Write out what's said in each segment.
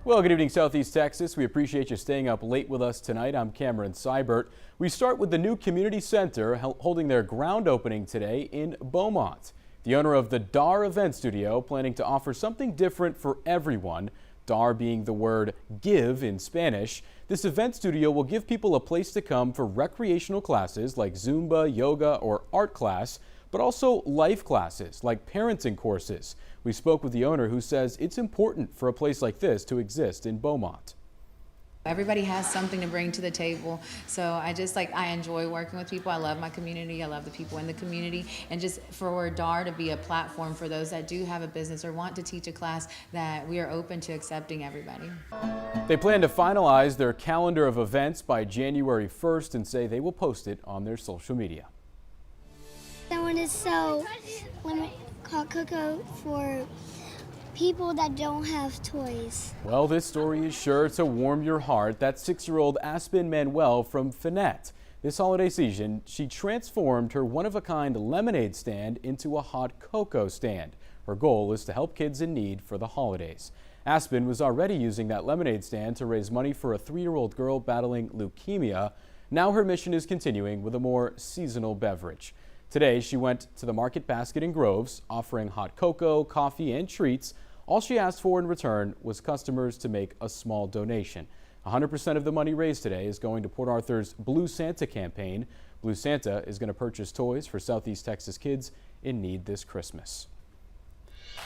Well, good evening, Southeast Texas. We appreciate you staying up late with us tonight. I'm Cameron Seibert. We start with the new community center holding their grand opening today in Beaumont. The owner of the DAR event studio planning to offer something different for everyone. DAR being the word give in Spanish. This event studio will give people a place to come for recreational classes like Zumba, yoga, or art class, but also life classes like parenting courses. We spoke with the owner who says it's important for a place like this to exist in Beaumont. Everybody has something to bring to the table, so I enjoy working with people. I love my community. I love the people in the community, and just for DAR to be a platform for those that do have a business or want to teach a class, that we are open to accepting everybody. They plan to finalize their calendar of events by January 1st and say they will post it on their social media. I want to sell hot cocoa for people that don't have toys. Well, this story is sure to warm your heart. That's 6-year-old Aspen Manuel from Fannett. This holiday season, she transformed her one-of-a-kind lemonade stand into a hot cocoa stand. Her goal is to help kids in need for the holidays. Aspen was already using that lemonade stand to raise money for a 3-year-old girl battling leukemia. Now her mission is continuing with a more seasonal beverage. Today, she went to the Market Basket in Groves, offering hot cocoa, coffee, and treats. All she asked for in return was customers to make a small donation. 100% of the money raised today is going to Port Arthur's Blue Santa campaign. Blue Santa is going to purchase toys for Southeast Texas kids in need this Christmas.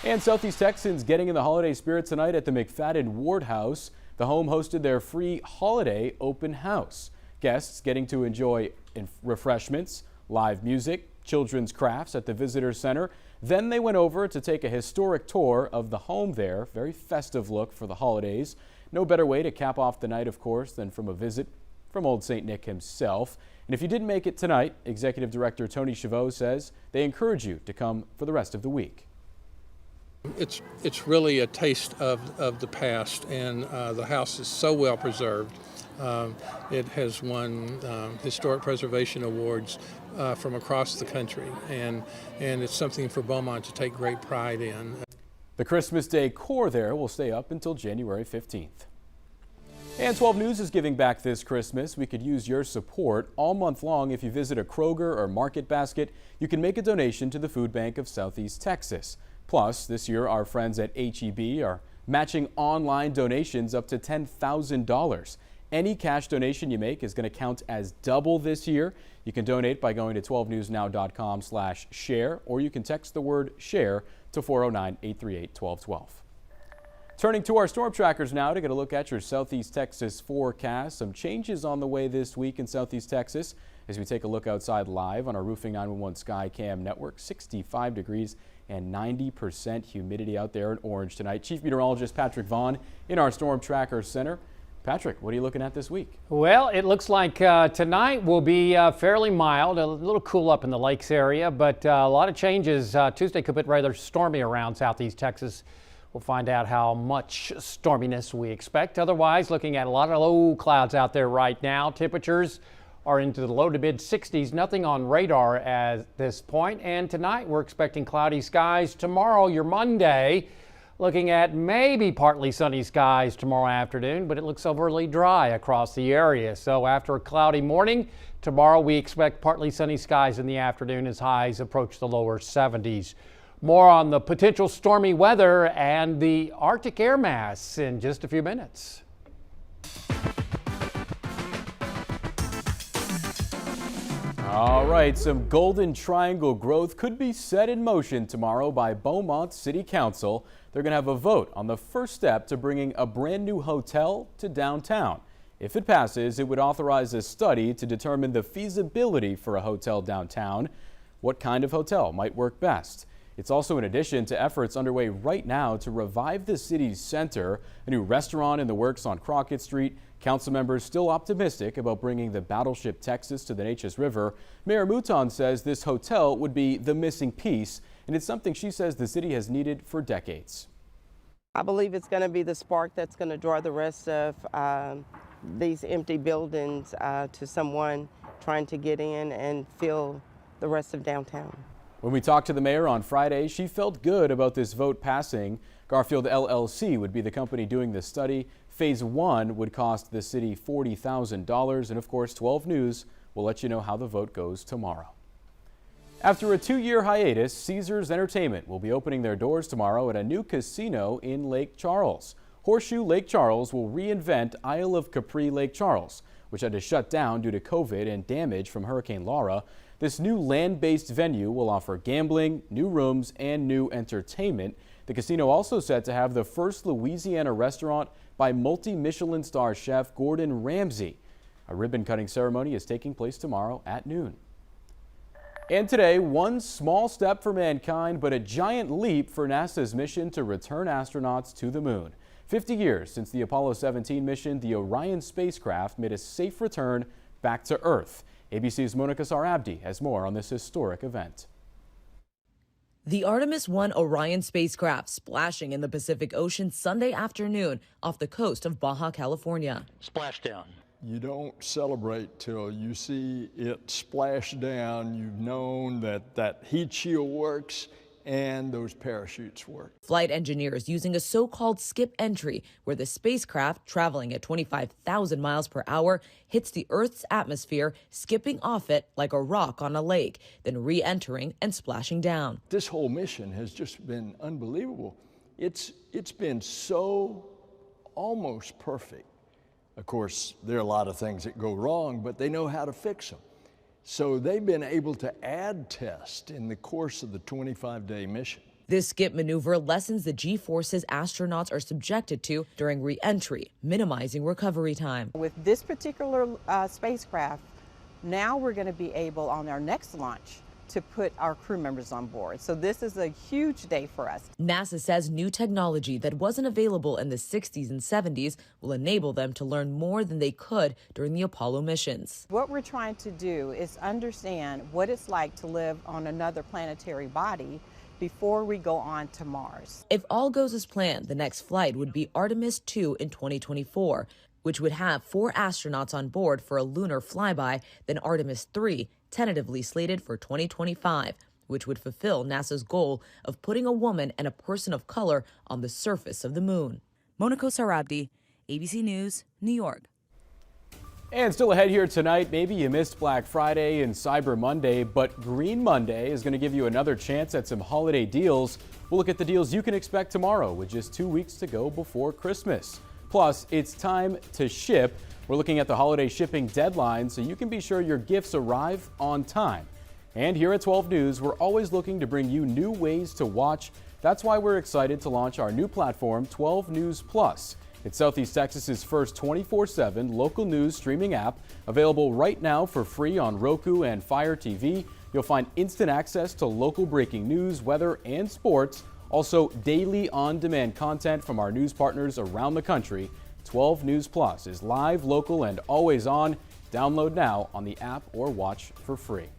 And Southeast Texans getting in the holiday spirit tonight at the McFadden Ward House. The home hosted their free holiday open house. Guests getting to enjoy refreshments, live music, children's crafts at the visitor center. Then they went over to take a historic tour of the home there. Very festive look for the holidays. No better way to cap off the night, of course, than from a visit from Old St. Nick himself. And if you didn't make it tonight, Executive Director Tony Chavot says they encourage you to come for the rest of the week. It's really a taste of the past, and the house is so well preserved. It has won historic preservation awards from across the country, and it's something for Beaumont to take great pride in. The Christmas Day core there will stay up until January 15th. And 12 News is giving back this Christmas. We could use your support all month long. If you visit a Kroger or Market Basket, you can make a donation to the Food Bank of Southeast Texas. Plus, this year, our friends at HEB are matching online donations up to $10,000. Any cash donation you make is going to count as double this year. You can donate by going to 12newsnow.com/share, or you can text the word share to 409-838-1212. Turning to our storm trackers now to get a look at your Southeast Texas forecast. Some changes on the way this week in Southeast Texas as we take a look outside live on our Roofing 911 Skycam network. 65 degrees and 90% humidity out there in Orange tonight. Chief Meteorologist Patrick Vaughn in our Storm Tracker Center. Patrick, what are you looking at this week? Well, it looks like tonight will be fairly mild, a little cool up in the lakes area, but a lot of changes. Tuesday could be rather stormy around Southeast Texas. We'll find out how much storminess we expect. Otherwise, looking at a lot of low clouds out there right now. Temperatures are into the low to mid 60s. Nothing on radar at this point. And tonight we're expecting cloudy skies. Tomorrow, your Monday, looking at maybe partly sunny skies tomorrow afternoon, but it looks overly dry across the area. So after a cloudy morning, tomorrow we expect partly sunny skies in the afternoon as highs approach the lower 70s. More on the potential stormy weather and the Arctic air mass in just a few minutes. All right, some Golden Triangle growth could be set in motion tomorrow by Beaumont City Council. They're going to have a vote on the first step to bringing a brand new hotel to downtown. If it passes, it would authorize a study to determine the feasibility for a hotel downtown. What kind of hotel might work best? It's also in addition to efforts underway right now to revive the city's center, a new restaurant in the works on Crockett Street. Council members still optimistic about bringing the Battleship Texas to the Neches River. Mayor Mouton says this hotel would be the missing piece, and it's something she says the city has needed for decades. I believe it's going to be the spark that's going to draw the rest of these empty buildings to someone trying to get in and fill the rest of downtown. When we talked to the mayor on Friday, she felt good about this vote passing. Garfield LLC would be the company doing this study. Phase 1 would cost the city $40,000. And of course, 12 News will let you know how the vote goes tomorrow. After a 2-year hiatus, Caesars Entertainment will be opening their doors tomorrow at a new casino in Lake Charles. Horseshoe Lake Charles will reinvent Isle of Capri Lake Charles, which had to shut down due to COVID and damage from Hurricane Laura. This new land-based venue will offer gambling, new rooms, and new entertainment. The casino also set to have the first Louisiana restaurant by multi-Michelin star chef Gordon Ramsay. A ribbon-cutting ceremony is taking place tomorrow at noon. And today, one small step for mankind, but a giant leap for NASA's mission to return astronauts to the moon. 50 years since the Apollo 17 mission, the Orion spacecraft made a safe return back to Earth. ABC's Monica Sarabdi has more on this historic event. The Artemis 1 Orion spacecraft splashing in the Pacific Ocean Sunday afternoon off the coast of Baja California. Splashdown. You don't celebrate till you see it splash down. You've known that that heat shield works and those parachutes work. Flight engineers using a so-called skip entry where the spacecraft, traveling at 25,000 miles per hour, hits the Earth's atmosphere, skipping off it like a rock on a lake, then re-entering and splashing down. This whole mission has just been unbelievable. It's been so almost perfect. Of course, there are a lot of things that go wrong, but they know how to fix them. So they've been able to add tests in the course of the 25-day mission. This skip maneuver lessens the G-forces astronauts are subjected to during re-entry, minimizing recovery time. With this particular spacecraft, now we're going to be able on our next launch to put our crew members on board. So this is a huge day for us. NASA says new technology that wasn't available in the 60s and 70s will enable them to learn more than they could during the Apollo missions. What we're trying to do is understand what it's like to live on another planetary body before we go on to Mars. If all goes as planned, the next flight would be Artemis 2 in 2024, which would have 4 astronauts on board for a lunar flyby, then Artemis 3, tentatively slated for 2025, which would fulfill NASA's goal of putting a woman and a person of color on the surface of the moon. Monica Sarabdi, ABC News, New York. And still ahead here tonight, maybe you missed Black Friday and Cyber Monday, but Green Monday is going to give you another chance at some holiday deals. We'll look at the deals you can expect tomorrow with just 2 weeks to go before Christmas. Plus, it's time to ship. We're looking at the holiday shipping deadline so you can be sure your gifts arrive on time. And here at 12 News, we're always looking to bring you new ways to watch. That's why we're excited to launch our new platform, 12 News Plus. It's Southeast Texas's first 24/7 local news streaming app, available right now for free on Roku and Fire TV. You'll find instant access to local breaking news, weather, and sports. Also, daily on-demand content from our news partners around the country. 12 News Plus is live, local, and always on. Download now on the app or watch for free.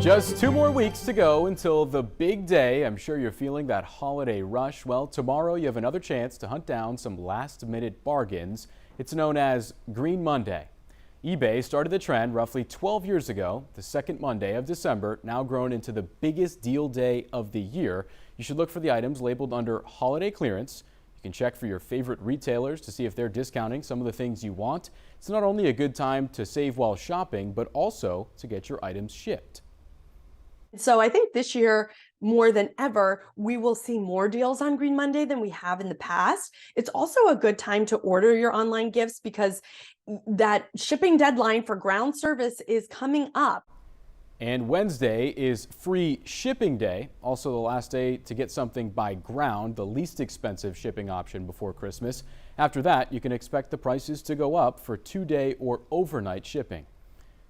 Just 2 more weeks to go until the big day. I'm sure you're feeling that holiday rush. Well, tomorrow you have another chance to hunt down some last-minute bargains. It's known as Green Monday. eBay started the trend roughly 12 years ago, the second Monday of December, now grown into the biggest deal day of the year. You should look for the items labeled under holiday clearance. You can check for your favorite retailers to see if they're discounting some of the things you want. It's not only a good time to save while shopping, but also to get your items shipped. So I think this year, more than ever, we will see more deals on Green Monday than we have in the past. It's also a good time to order your online gifts because that shipping deadline for ground service is coming up. And Wednesday is free shipping day, also the last day to get something by ground, the least expensive shipping option before Christmas. After that, you can expect the prices to go up for 2-day or overnight shipping.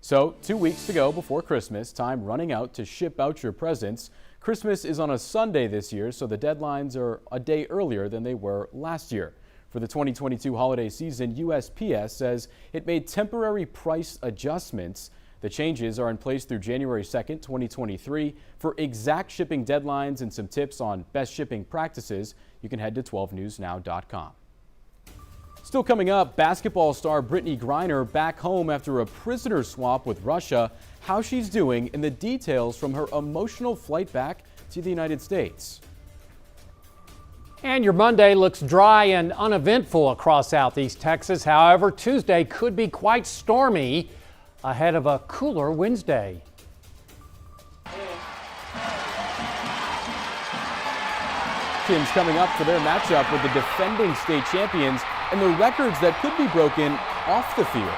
So 2 weeks to go before Christmas, time running out to ship out your presents. Christmas is on a Sunday this year, so the deadlines are a day earlier than they were last year. For the 2022 holiday season, USPS says it made temporary price adjustments. The changes are in place through January 2nd, 2023. For exact shipping deadlines and some tips on best shipping practices, you can head to 12newsnow.com. Still coming up, basketball star Brittany Griner back home after a prisoner swap with Russia, how she's doing, and the details from her emotional flight back to the United States. And your Monday looks dry and uneventful across Southeast Texas. However, Tuesday could be quite stormy ahead of a cooler Wednesday. Teams coming up for their matchup with the defending state champions and the records that could be broken off the field.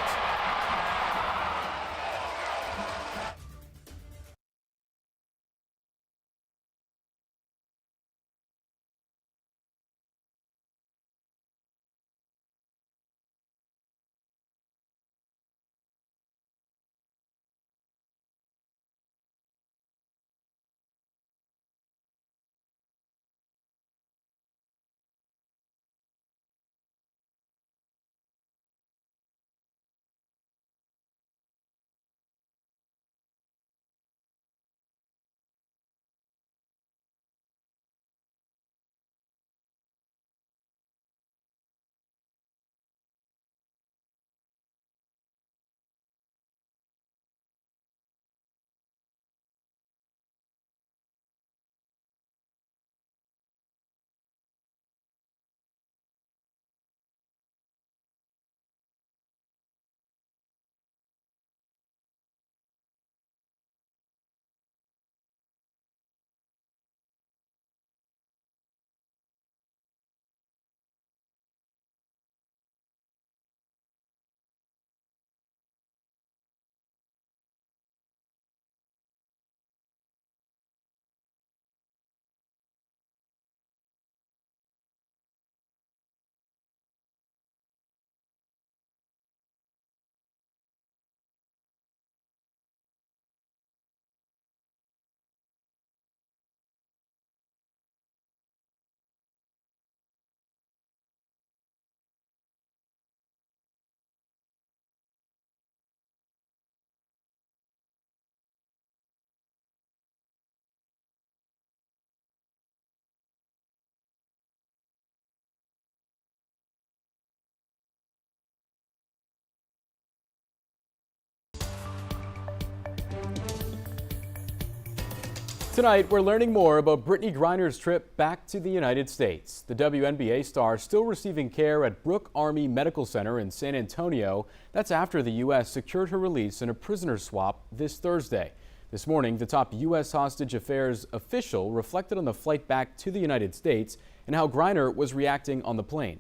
Tonight, we're learning more about Brittany Griner's trip back to the United States. The WNBA star still receiving care at Brooke Army Medical Center in San Antonio. That's after the U.S. secured her release in a prisoner swap this Thursday. This morning, the top U.S. hostage affairs official reflected on the flight back to the United States and how Griner was reacting on the plane.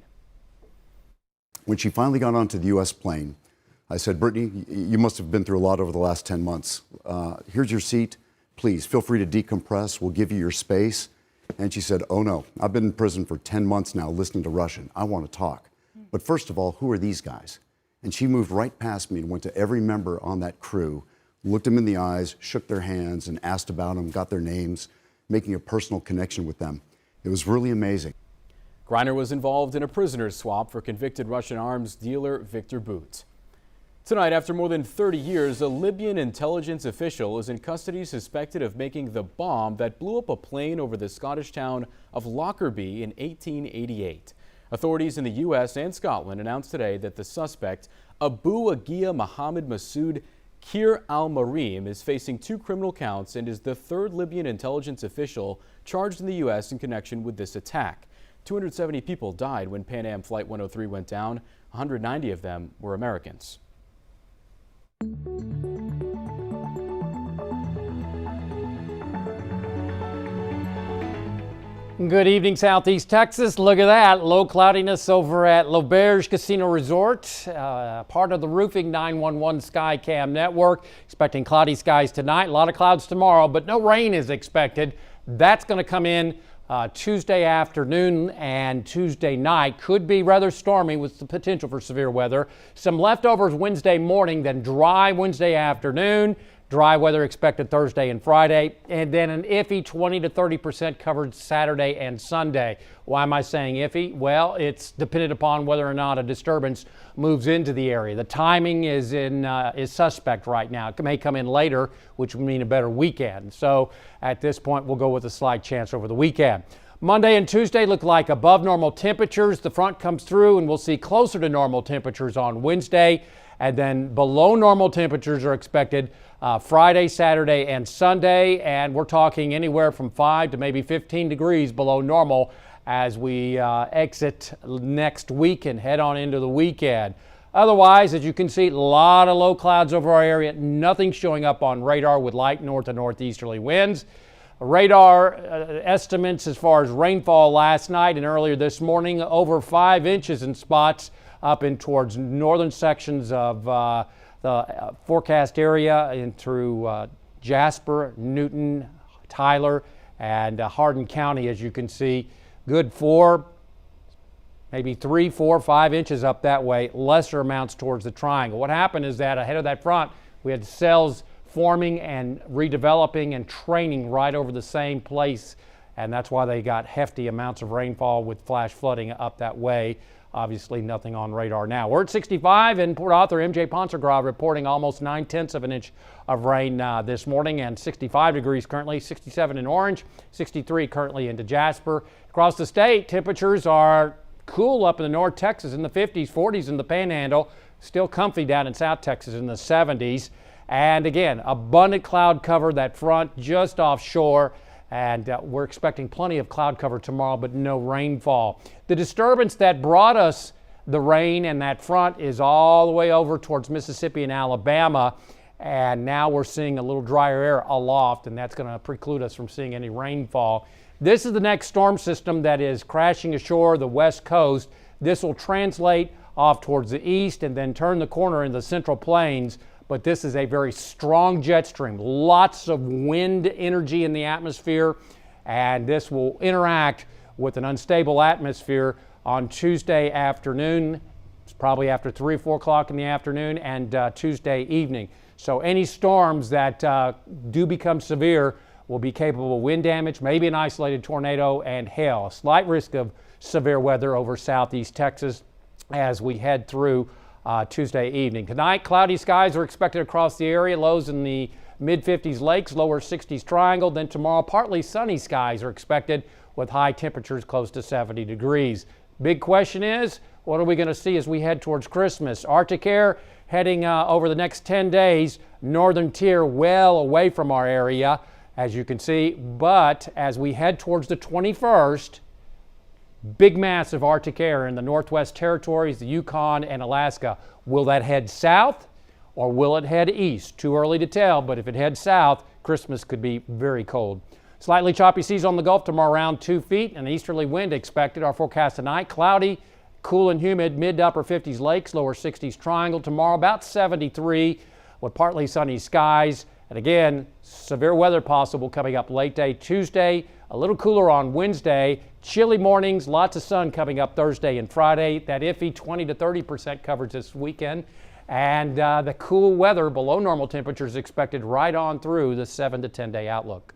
When she finally got onto the U.S. plane, I said, Brittany, you must have been through a lot over the last 10 months. Here's your seat. Please feel free to decompress. We'll give you your space. And she said, oh no, I've been in prison for 10 months now listening to Russian. I want to talk. But first of all, who are these guys? And she moved right past me and went to every member on that crew, looked them in the eyes, shook their hands and asked about them, got their names, making a personal connection with them. It was really amazing. Griner was involved in a prisoner's swap for convicted Russian arms dealer Victor Bout. Tonight, after more than 30 years, a Libyan intelligence official is in custody suspected of making the bomb that blew up a plane over the Scottish town of Lockerbie in 1888. Authorities in the U.S. and Scotland announced today that the suspect, Abu Agia Mohammed Masoud Kir al-Marim, is facing 2 criminal counts and is the 3rd Libyan intelligence official charged in the U.S. in connection with this attack. 270 people died when Pan Am Flight 103 went down. 190 of them were Americans. Good evening, Southeast Texas. Look at that. Low cloudiness over at L'Auberge Casino Resort. Part of the Roofing 911 Skycam network. Expecting cloudy skies tonight. A lot of clouds tomorrow, but no rain is expected. That's going to come in Tuesday afternoon and Tuesday night. Could be rather stormy with the potential for severe weather. Some leftovers Wednesday morning, then dry Wednesday afternoon. Dry weather expected Thursday and Friday, and then an iffy 20 to 30% covered Saturday and Sunday. Why am I saying iffy? Well, it's dependent upon whether or not a disturbance moves into the area. The timing is suspect right now. It may come in later, which would mean a better weekend. So at this point, we'll go with a slight chance over the weekend. Monday and Tuesday look like above normal temperatures. The front comes through, and we'll see closer to normal temperatures on Wednesday. And then below normal temperatures are expected Friday, Saturday, and Sunday. And we're talking anywhere from 5 to maybe 15 degrees below normal as we exit next week and head on into the weekend. Otherwise, as you can see, a lot of low clouds over our area. Nothing showing up on radar with light north and northeasterly winds. Radar estimates as far as rainfall last night and earlier this morning, over 5 inches in spots up in towards northern sections of the forecast area and through Jasper, Newton, Tyler, and Hardin County, as you can see. Good 4, maybe 3, 4, 5 inches up that way, lesser amounts towards the triangle. What happened is that ahead of that front, we had cells forming and redeveloping and training right over the same place, and that's why they got hefty amounts of rainfall with flash flooding up that way. Obviously nothing on radar now. We're at 65 in Port Arthur. MJ Ponsegrave reporting almost 9/10 of an inch of rain this morning, and 65 degrees currently, 67 in Orange, 63 currently into Jasper. Across the state, temperatures are cool up in the North Texas in the 50s, 40s in the Panhandle, still comfy down in South Texas in the 70s. And again, abundant cloud cover, that front just offshore. And we're expecting plenty of cloud cover tomorrow, but no rainfall. The disturbance that brought us the rain and that front is all the way over towards Mississippi and Alabama. And now we're seeing a little drier air aloft, and that's going to preclude us from seeing any rainfall. This is the next storm system that is crashing ashore the west coast. This will translate off towards the east and then turn the corner in the Central Plains. But this is a very strong jet stream, lots of wind energy in the atmosphere, and this will interact with an unstable atmosphere on Tuesday afternoon. It's probably after 3 or 4 o'clock in the afternoon, and Tuesday evening. So any storms that do become severe will be capable of wind damage, maybe an isolated tornado, and hail. A slight risk of severe weather over southeast Texas as we head through Tuesday evening. Tonight, cloudy skies are expected across the area, lows in the mid-50s lakes, lower 60s triangle. Then tomorrow, partly sunny skies are expected with high temperatures close to 70 degrees. Big question is, what are we going to see as we head towards Christmas? Arctic air heading over the next 10 days, northern tier well away from our area, as you can see. But as we head towards the 21st, big mass of Arctic air in the Northwest Territories, the Yukon, and Alaska. Will that head south or will it head east? Too early to tell, but if it heads south, Christmas could be very cold. Slightly choppy seas on the Gulf tomorrow, around 2 feet. An easterly wind expected. Our forecast tonight, cloudy, cool and humid, mid to upper 50s lakes, lower 60s triangle. Tomorrow, about 73 with partly sunny skies. And again, severe weather possible coming up late day Tuesday. A little cooler on Wednesday. Chilly mornings, lots of sun coming up Thursday and Friday. That iffy 20 to 30% coverage this weekend. And the cool weather below normal temperatures expected right on through the 7 to 10 day outlook.